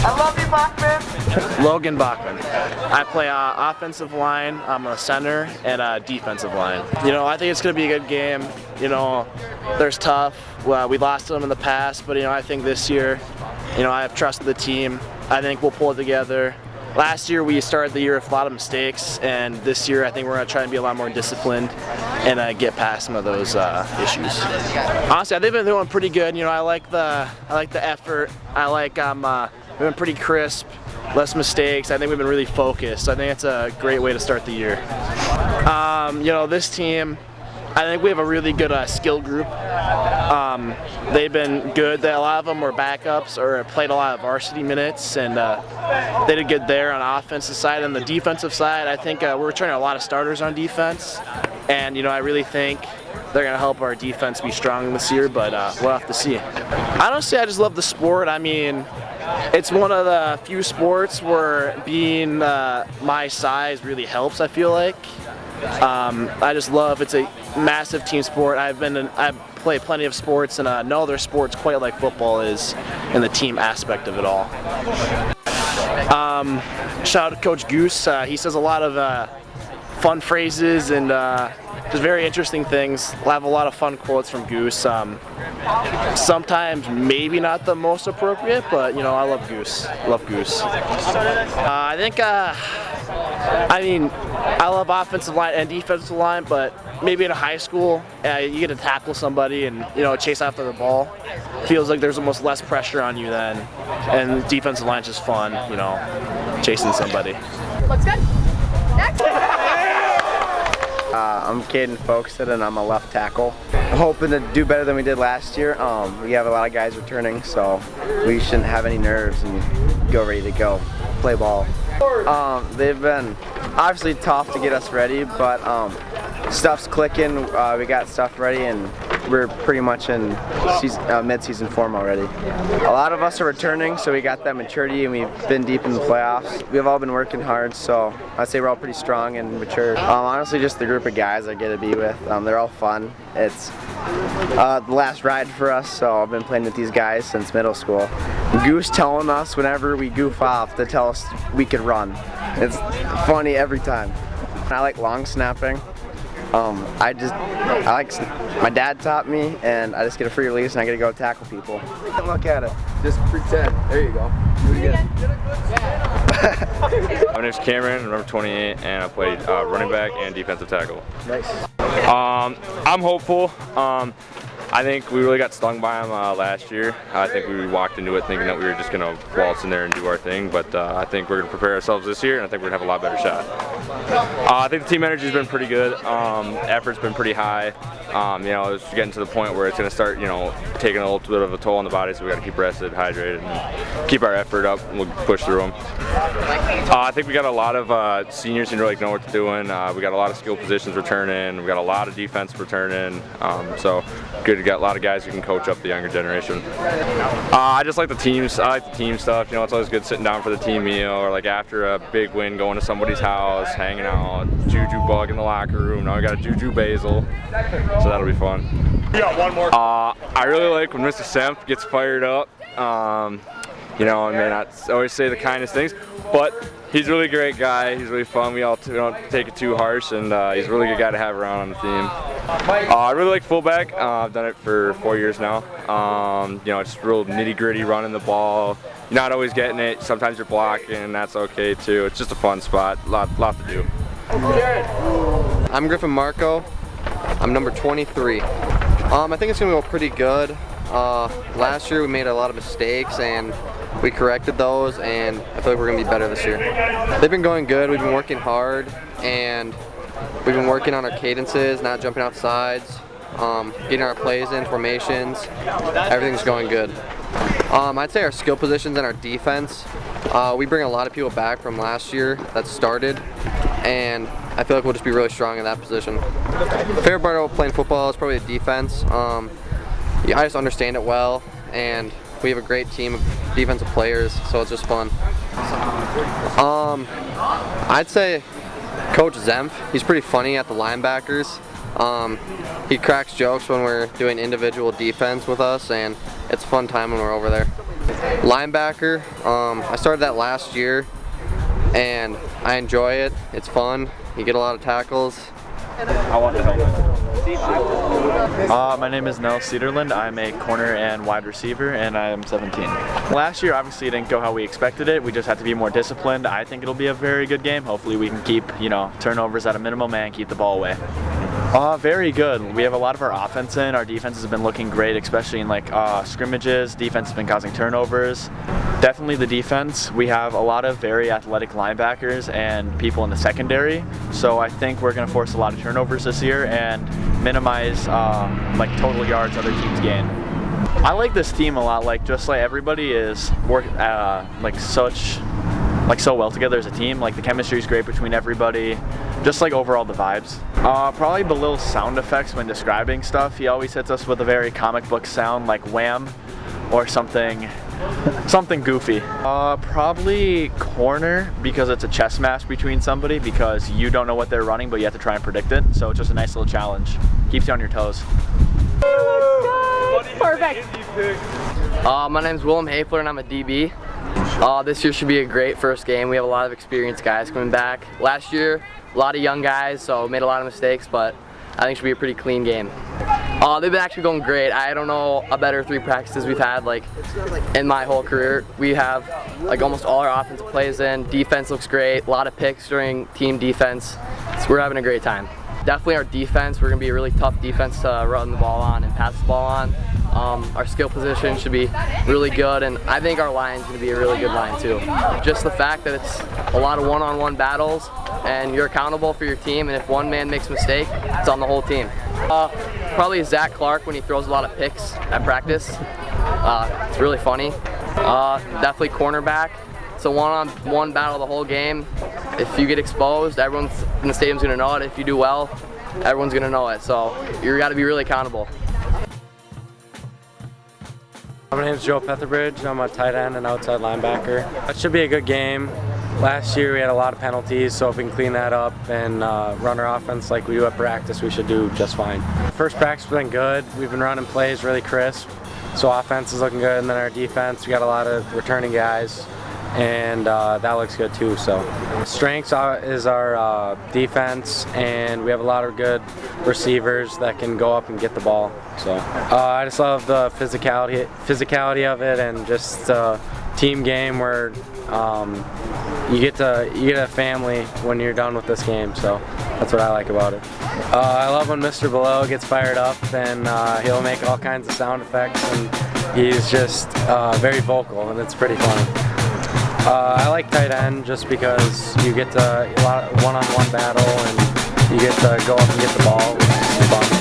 I love you, Bachman. Logan Bachman. I play offensive line, I'm a center, and defensive line. You know, I think it's going to be a good game. You know, there's tough. Well, we lost to them in the past, but you know, I think this year, you know, I have trust in the team. I think we'll pull it together. Last year we started the year with a lot of mistakes, and this year I think we're going to try and be a lot more disciplined and get past some of those issues. Honestly, they've been doing pretty good. You know, I like the effort. I like we've been pretty crisp, less mistakes. I think we've been really focused. I think it's a great way to start the year. You know, this team, I think we have a really good skill group. They've been good. A lot of them were backups or played a lot of varsity minutes, and they did good there on the offensive side. On the defensive side, I think we're returning a lot of starters on defense, and you know, I really think they're going to help our defense be strong this year, but we'll have to see. Honestly, I just love the sport. I mean, it's one of the few sports where being my size really helps, I feel like. I just love, it's a massive team sport. I've played plenty of sports, and no other sports quite like football is in the team aspect of it all. Shout out to Coach Goose. He says a lot of fun phrases and just very interesting things. I have a lot of fun quotes from Goose. Sometimes maybe not the most appropriate, but you know, I love Goose. Love Goose. I think I mean, I love offensive line and defensive line, but maybe in a high school, you get to tackle somebody and, you know, chase after the ball. Feels like there's almost less pressure on you then, and defensive line's just fun, you know, chasing somebody. Looks good. Next. I'm Caden Folkestad, and I'm a left tackle. I'm hoping to do better than we did last year. We have a lot of guys returning, so we shouldn't have any nerves and go ready to go play ball. They've been obviously tough to get us ready, but stuff's clicking. We got stuff ready, and we're pretty much in mid-season form already. A lot of us are returning, so we got that maturity, and we've been deep in the playoffs. We've all been working hard, so I'd say we're all pretty strong and mature. Honestly, just the group of guys I get to be with, they're all fun. It's the last ride for us, so I've been playing with these guys since middle school. Goose telling us whenever we goof off to tell us we could run. It's funny every time. I like long snapping. My dad taught me, and I just get a free release and I get to go tackle people. Look at it. Just pretend. There you go. Do it again. My name's Cameron, number 28, and I play running back and defensive tackle. Nice. I'm hopeful. I think we really got stung by them last year. I think we walked into it thinking that we were just going to waltz in there and do our thing, but I think we're going to prepare ourselves this year, and I think we're going to have a lot better shot. I think the team energy's been pretty good. Effort's been pretty high. You know, it's getting to the point where it's going to start, you know, taking a little bit of a toll on the body, so we got to keep rested, hydrated, and keep our effort up, and we'll push through them. I think we got a lot of seniors who really know what they're doing. We got a lot of skill positions returning. We got a lot of defense returning. So good to get a lot of guys who can coach up the younger generation. I just like the teams. I like the team stuff. You know, it's always good sitting down for the team meal, or like after a big win, going to somebody's house, hanging out, juju bug in the locker room. Now we got a juju basil, so that'll be fun. We got one more. I really like when Mr. Semp gets fired up. You know, I may not always say the kindest things, but he's a really great guy. He's really fun. We don't take it too harsh, and he's a really good guy to have around on the team. I really like fullback. I've done it for 4 years now. You know, it's real nitty-gritty running the ball. You're not always getting it. Sometimes you're blocking, and that's okay too. It's just a fun spot. Lot to do. I'm Griffin Marco. I'm number 23. I think it's gonna go pretty good. Last year we made a lot of mistakes, and we corrected those, and I feel like we're going to be better this year. They've been going good. We've been working hard, and we've been working on our cadences, not jumping off sides, getting our plays in, formations. Everything's going good. I'd say our skill positions and our defense, we bring a lot of people back from last year that started, and I feel like we'll just be really strong in that position. The favorite part of playing football is probably the defense. I just understand it well, and we have a great team of defensive players, so it's just fun. I'd say Coach Zempf, he's pretty funny at the linebackers. He cracks jokes when we're doing individual defense with us, and it's a fun time when we're over there. Linebacker, I started that last year and I enjoy it. It's fun. You get a lot of tackles. I want the helmet. My name is Nell Cedarland. I'm a corner and wide receiver, and I am 17. Last year, obviously, it didn't go how we expected it. We just had to be more disciplined. I think it'll be a very good game. Hopefully, we can keep, turnovers at a minimum and keep the ball away. Very good. We have a lot of our offense in. Our defense has been looking great, especially in scrimmages. Defense has been causing turnovers. Definitely the defense. We have a lot of very athletic linebackers and people in the secondary. So I think we're going to force a lot of turnovers this year and minimize total yards other teams gain. I like this team a lot. Everybody is so well together as a team. The chemistry is great between everybody. Just overall the vibes. Probably the little sound effects when describing stuff. He always hits us with a very comic book sound like wham or something goofy. Probably corner, because it's a chess match between somebody, because you don't know what they're running but you have to try and predict it. So it's just a nice little challenge. Keeps you on your toes. Perfect. My name's Willem Hafler and I'm a DB. This year should be a great first game. We have a lot of experienced guys coming back. Last year, a lot of young guys, so made a lot of mistakes, but I think it should be a pretty clean game. They've been actually going great. I don't know a better 3 practices we've had in my whole career. We have almost all our offensive plays in. Defense looks great. A lot of picks during team defense. So we're having a great time. Definitely our defense. We're going to be a really tough defense to run the ball on and pass the ball on. Our skill position should be really good, and I think our line's going to be a really good line too. Just the fact that it's a lot of one-on-one battles and you're accountable for your team, and if one man makes a mistake, it's on the whole team. Probably Zach Clark when he throws a lot of picks at practice. It's really funny. Definitely cornerback. It's a one-on-one battle the whole game. If you get exposed, everyone in the stadium's going to know it. If you do well, everyone's going to know it. So you got to be really accountable. My name is Joe Petherbridge. I'm a tight end and outside linebacker. It should be a good game. Last year we had a lot of penalties, so if we can clean that up and run our offense like we do at practice, we should do just fine. First practice has been good. We've been running plays really crisp, so offense is looking good, and then our defense, we got a lot of returning guys, and that looks good too. So strengths is our defense, and we have a lot of good receivers that can go up and get the ball. So I just love the physicality of it, and just team game where you get a family when you're done with this game. So that's what I like about it. I love when Mr. Below gets fired up, and he'll make all kinds of sound effects, and he's just very vocal, and it's pretty funny. I like tight end just because you get a lot of one-on-one battle, and you get to go up and get the ball, which is fun.